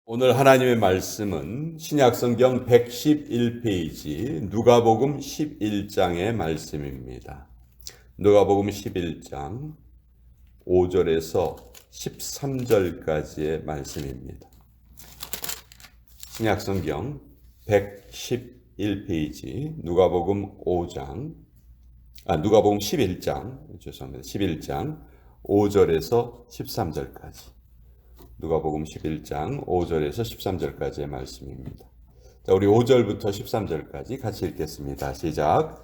오늘 하나님의 말씀은 신약성경 111페이지 누가복음 11장의 말씀입니다. 누가복음 11장 5절에서 13절까지의 말씀입니다. 신약성경 111페이지 누가복음 11장 11장 5절에서 13절까지 누가복음 11장 5절에서 13절까지의 말씀입니다. 자, 우리 5절부터 13절까지 같이 읽겠습니다. 시작.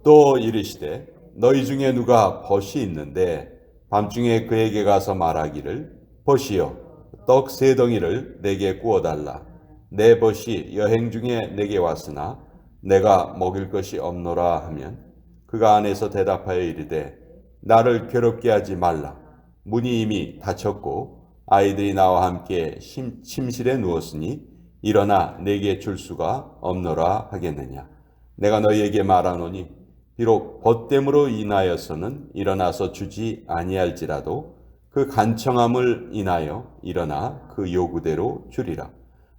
또 이르시되 너희 중에 누가 벗이 있는데 밤중에 그에게 가서 말하기를 벗이여 떡 세 덩이를 내게 구워달라. 내 벗이 여행 중에 내게 왔으나 내가 먹일 것이 없노라 하면 그가 안에서 대답하여 이르되 나를 괴롭게 하지 말라. 문이 이미 닫혔고 아이들이 나와 함께 침실에 누웠으니 일어나 내게 줄 수가 없노라 하겠느냐. 내가 너희에게 말하노니 비록 벗됨으로 인하여서는 일어나서 주지 아니할지라도 그 간청함을 인하여 일어나 그 요구대로 주리라.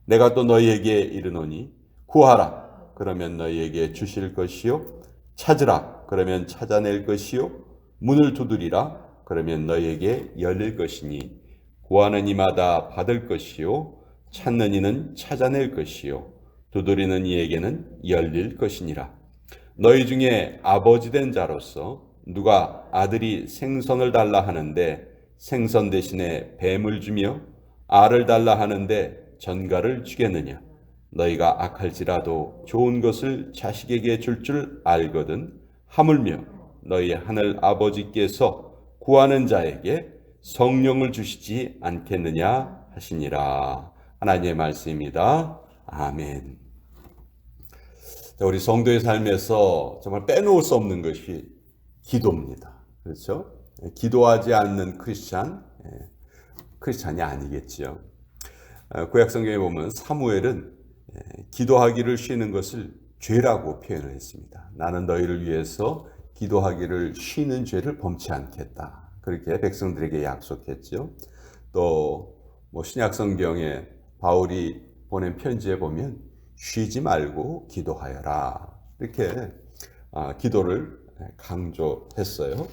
내가 또 너희에게 이르노니 구하라 그러면 너희에게 주실 것이요 찾으라 그러면 찾아낼 것이요 문을 두드리라 그러면 너희에게 열릴 것이니 구하는 이마다 받을 것이요 찾는 이는 찾아낼 것이요 두드리는 이에게는 열릴 것이니라. 너희 중에 아버지 된 자로서 누가 아들이 생선을 달라 하는데 생선 대신에 뱀을 주며 알을 달라 하는데 전갈을 주겠느냐. 너희가 악할지라도 좋은 것을 자식에게 줄 알거든 하물며 너희 하늘 아버지께서 구하는 자에게 성령을 주시지 않겠느냐 하시니라. 하나님의 말씀입니다. 아멘. 자, 우리 성도의 삶에서 정말 빼놓을 수 없는 것이 기도입니다. 그렇죠? 기도하지 않는 크리스찬이 아니겠지요. 구약 성경에 보면 사무엘은 기도하기를 쉬는 것을 죄라고 표현을 했습니다. 나는 너희를 위해서 기도하기를 쉬는 죄를 범치 않겠다. 그렇게 백성들에게 약속했죠. 또 신약 성경에 바울이 보낸 편지에 보면 쉬지 말고 기도하여라. 이렇게 기도를 강조했어요.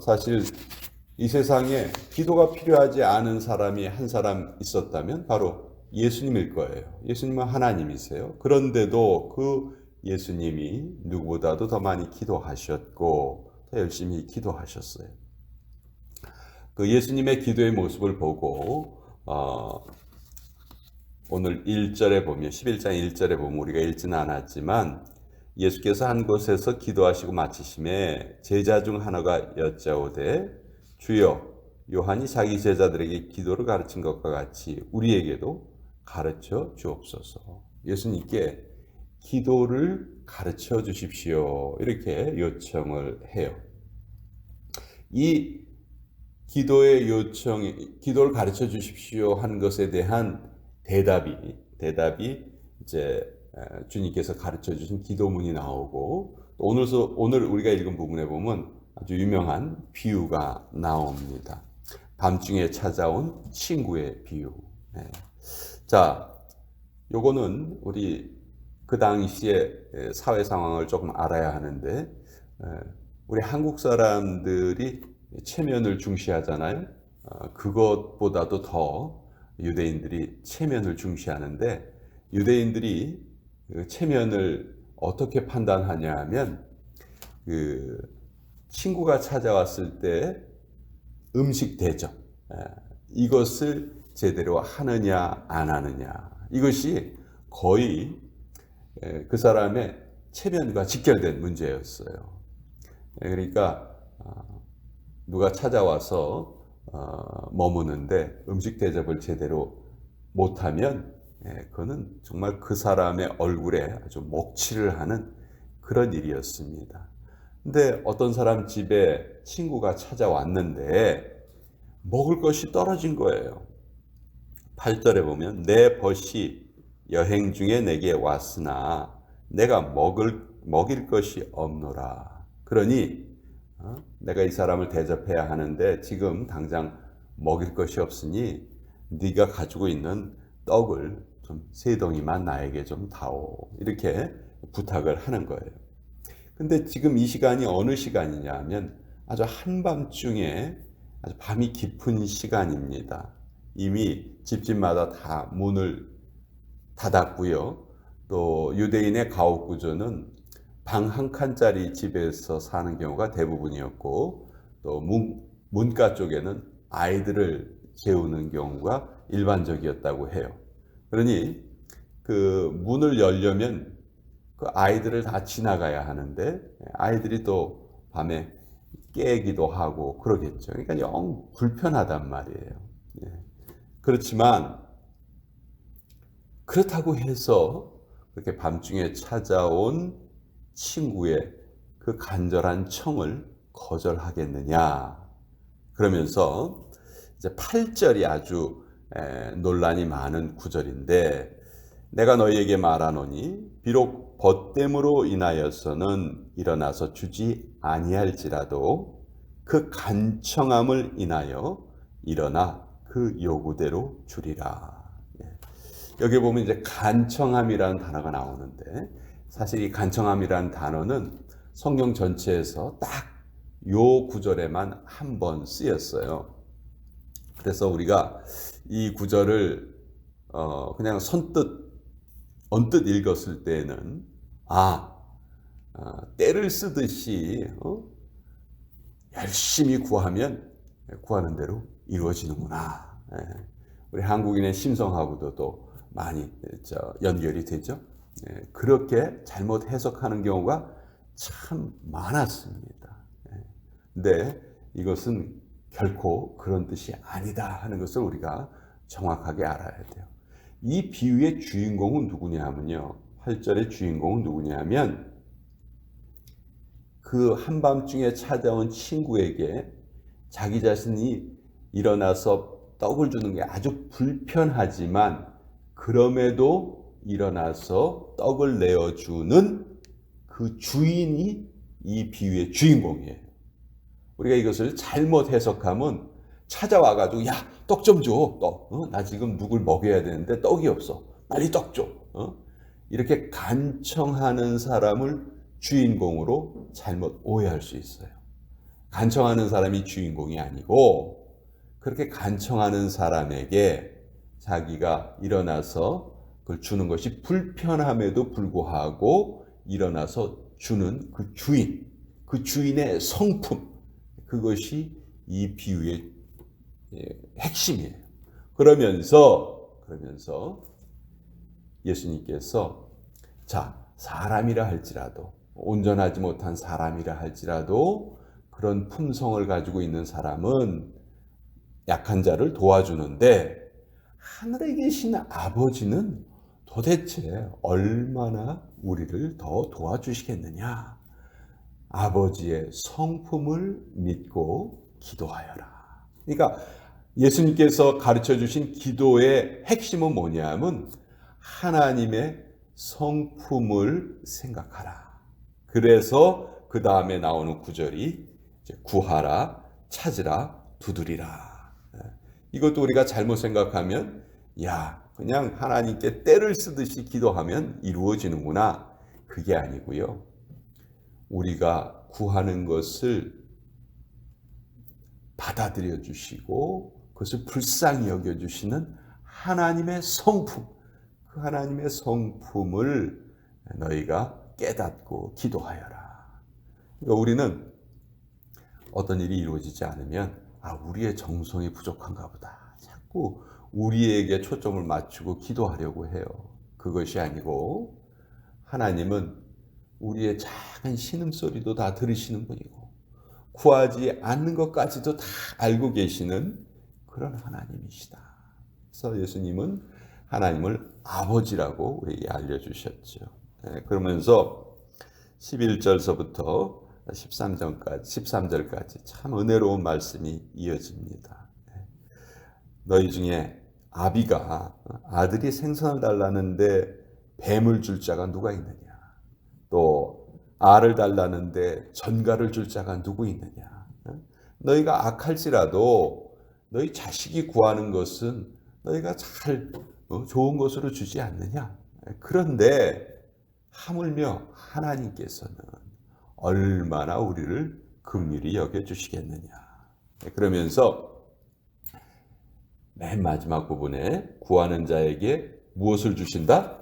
사실 이 세상에 기도가 필요하지 않은 사람이 한 사람 있었다면 바로 예수님일 거예요. 예수님은 하나님이세요. 그런데도 그 예수님이 누구보다도 더 많이 기도하셨고 더 열심히 기도하셨어요. 그 예수님의 기도의 모습을 보고 오늘 1절에 보면 11장 1절에 보면 우리가 읽지는 않았지만 예수께서 한 곳에서 기도하시고 마치심에 제자 중 하나가 여짜오되 주여 요한이 자기 제자들에게 기도를 가르친 것과 같이 우리에게도 가르쳐 주옵소서. 예수님께 기도를 가르쳐 주십시오. 이렇게 요청을 해요. 이 기도의 요청이 기도를 가르쳐 주십시오 한 것에 대한 대답이 이제 주님께서 가르쳐 주신 기도문이 나오고 오늘 우리가 읽은 부분에 보면 아주 유명한 비유가 나옵니다. 밤중에 찾아온 친구의 비유. 자, 요거는 우리 그 당시에 사회 상황을 조금 알아야 하는데 우리 한국 사람들이 체면을 중시하잖아요. 그것보다도 더 유대인들이 체면을 중시하는데 유대인들이 체면을 어떻게 판단하냐 하면 그 친구가 찾아왔을 때 음식 대접 이것을 제대로 하느냐 안 하느냐 이것이 거의 그 사람의 체면과 직결된 문제였어요. 그러니까 누가 찾아와서 머무는데 음식 대접을 제대로 못하면 그거는 정말 그 사람의 얼굴에 아주 먹칠을 하는 그런 일이었습니다. 근데 어떤 사람 집에 친구가 찾아왔는데 먹을 것이 떨어진 거예요. 8절에 보면 내 벗이 여행 중에 내게 왔으나 내가 먹일 것이 없노라. 그러니 내가 이 사람을 대접해야 하는데 지금 당장 먹일 것이 없으니 네가 가지고 있는 떡을 좀 세 덩이만 나에게 좀 다오. 이렇게 부탁을 하는 거예요. 근데 지금 이 시간이 어느 시간이냐 하면 아주 한밤중에 아주 밤이 깊은 시간입니다. 이미 집집마다 다 문을 닫았고요. 또 유대인의 가옥 구조는 방 한 칸짜리 집에서 사는 경우가 대부분이었고, 또 문가 쪽에는 아이들을 재우는 경우가 일반적이었다고 해요. 그러니 그 문을 열려면 그 아이들을 다 지나가야 하는데 아이들이 또 밤에 깨기도 하고 그러겠죠. 그러니까 영 불편하단 말이에요. 예. 그렇지만 그렇다고 해서 그렇게 밤중에 찾아온 친구의 그 간절한 청을 거절하겠느냐. 그러면서 이제 8절이 아주 논란이 많은 구절인데, 내가 너희에게 말하노니 비록 벗됨으로 인하여서는 일어나서 주지 아니할지라도 그 간청함을 인하여 일어나 그 요구대로 주리라. 여기 보면 이제 간청함이라는 단어가 나오는데, 사실 이 간청함이라는 단어는 성경 전체에서 딱 요 구절에만 한 번 쓰였어요. 그래서 우리가 이 구절을 그냥 언뜻 읽었을 때는 때를 쓰듯이 열심히 구하면 구하는 대로 이루어지는구나. 우리 한국인의 심성하고도 또 많이 연결이 되죠. 그렇게 잘못 해석하는 경우가 참 많았습니다. 근데 이것은 결코 그런 뜻이 아니다 하는 것을 우리가 정확하게 알아야 돼요. 이 비유의 주인공은 누구냐 하면요, 8절의 주인공은 누구냐 하면 그 한밤중에 찾아온 친구에게 자기 자신이 일어나서 떡을 주는 게 아주 불편하지만 그럼에도 일어나서 떡을 내어주는 그 주인이 이 비유의 주인공이에요. 우리가 이것을 잘못 해석하면 찾아와가지고 야, 떡 좀 줘. 떡. 나 지금 누굴 먹여야 되는데 떡이 없어. 빨리 떡 줘. 이렇게 간청하는 사람을 주인공으로 잘못 오해할 수 있어요. 간청하는 사람이 주인공이 아니고 그렇게 간청하는 사람에게 자기가 일어나서 그걸 주는 것이 불편함에도 불구하고 일어나서 주는 그 주인, 그 주인의 성품, 그것이 이 비유의 핵심이에요. 그러면서 예수님께서 사람이라 할지라도, 온전하지 못한 사람이라 할지라도 그런 품성을 가지고 있는 사람은 약한 자를 도와주는데 하늘에 계신 아버지는 도대체 얼마나 우리를 더 도와주시겠느냐. 아버지의 성품을 믿고 기도하여라. 그러니까 예수님께서 가르쳐 주신 기도의 핵심은 뭐냐면 하나님의 성품을 생각하라. 그래서 그 다음에 나오는 구절이 구하라, 찾으라, 두드리라. 이것도 우리가 잘못 생각하면 그냥 하나님께 때를 쓰듯이 기도하면 이루어지는구나. 그게 아니고요. 우리가 구하는 것을 받아들여 주시고 그것을 불쌍히 여겨 주시는 하나님의 성품, 그 하나님의 성품을 너희가 깨닫고 기도하여라. 그러니까 우리는 어떤 일이 이루어지지 않으면 우리의 정성이 부족한가 보다. 자꾸 우리에게 초점을 맞추고 기도하려고 해요. 그것이 아니고 하나님은 우리의 작은 신음소리도 다 들으시는 분이고 구하지 않는 것까지도 다 알고 계시는 그런 하나님이시다. 그래서 예수님은 하나님을 아버지라고 우리에게 알려주셨죠. 그러면서 11절서부터 13절까지 참 은혜로운 말씀이 이어집니다. 너희 중에 아비가 아들이 생선을 달라는데 뱀을 줄 자가 누가 있느냐? 또 알을 달라는데 전갈을 줄 자가 누구 있느냐? 너희가 악할지라도 너희 자식이 구하는 것은 너희가 잘 좋은 것으로 주지 않느냐? 그런데 하물며 하나님께서는 얼마나 우리를 긍휼히 여겨주시겠느냐. 그러면서 맨 마지막 부분에 구하는 자에게 무엇을 주신다?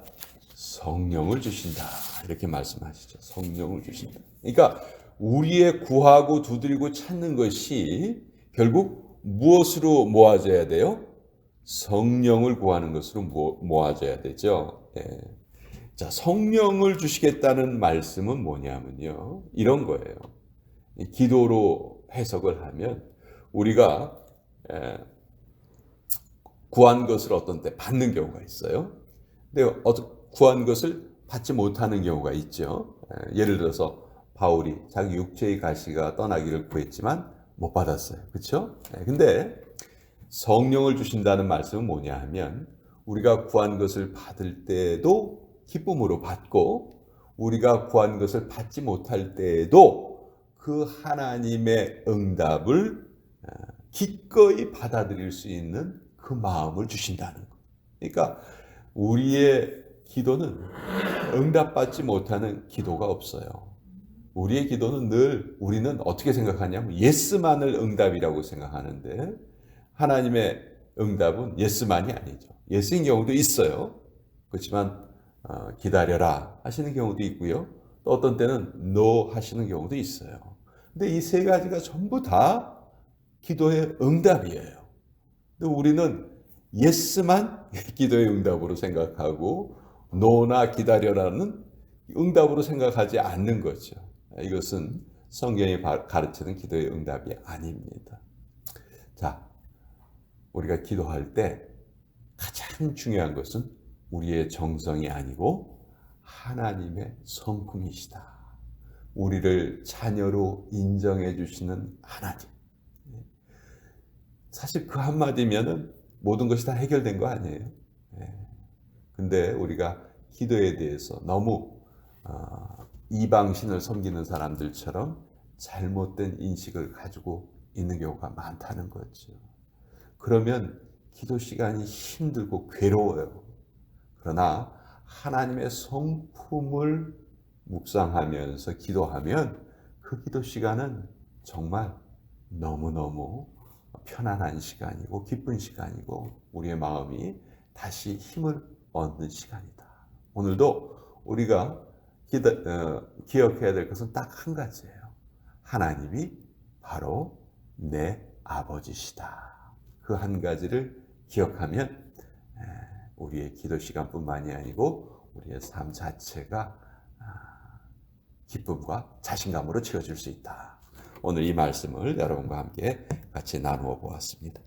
성령을 주신다. 이렇게 말씀하시죠. 성령을 주신다. 그러니까 우리의 구하고 두드리고 찾는 것이 결국 무엇으로 모아져야 돼요? 성령을 구하는 것으로 모아져야 되죠. 네. 자, 성령을 주시겠다는 말씀은 뭐냐면요. 이런 거예요. 기도로 해석을 하면 우리가 구한 것을 어떤 때 받는 경우가 있어요. 근데 구한 것을 받지 못하는 경우가 있죠. 예를 들어서 바울이 자기 육체의 가시가 떠나기를 구했지만 못 받았어요. 그렇죠? 근데 성령을 주신다는 말씀은 뭐냐 하면 우리가 구한 것을 받을 때도 기쁨으로 받고 우리가 구한 것을 받지 못할 때에도 그 하나님의 응답을 기꺼이 받아들일 수 있는 그 마음을 주신다는 것. 그러니까 우리의 기도는 응답받지 못하는 기도가 없어요. 우리의 기도는 늘 우리는 어떻게 생각하냐면 예스만을 응답이라고 생각하는데 하나님의 응답은 예스만이 아니죠. 예스인 경우도 있어요. 그렇지만 기다려라 하시는 경우도 있고요. 또 어떤 때는 no 하시는 경우도 있어요. 근데 이 세 가지가 전부 다 기도의 응답이에요. 근데 우리는 예스만 기도의 응답으로 생각하고 no나 기다려라는 응답으로 생각하지 않는 거죠. 이것은 성경이 가르치는 기도의 응답이 아닙니다. 자, 우리가 기도할 때 가장 중요한 것은 우리의 정성이 아니고 하나님의 성품이시다. 우리를 자녀로 인정해 주시는 하나님. 사실 그 한마디면은 모든 것이 다 해결된 거 아니에요? 근데 우리가 기도에 대해서 너무 이방신을 섬기는 사람들처럼 잘못된 인식을 가지고 있는 경우가 많다는 거죠. 그러면 기도 시간이 힘들고 괴로워요. 그러나 하나님의 성품을 묵상하면서 기도하면 그 기도 시간은 정말 너무너무 편안한 시간이고 기쁜 시간이고 우리의 마음이 다시 힘을 얻는 시간이다. 오늘도 우리가 기억해야 될 것은 딱 한 가지예요. 하나님이 바로 내 아버지시다. 그 한 가지를 기억하면 우리의 기도 시간뿐만이 아니고 우리의 삶 자체가 기쁨과 자신감으로 채워질 수 있다. 오늘 이 말씀을 여러분과 함께 같이 나누어 보았습니다.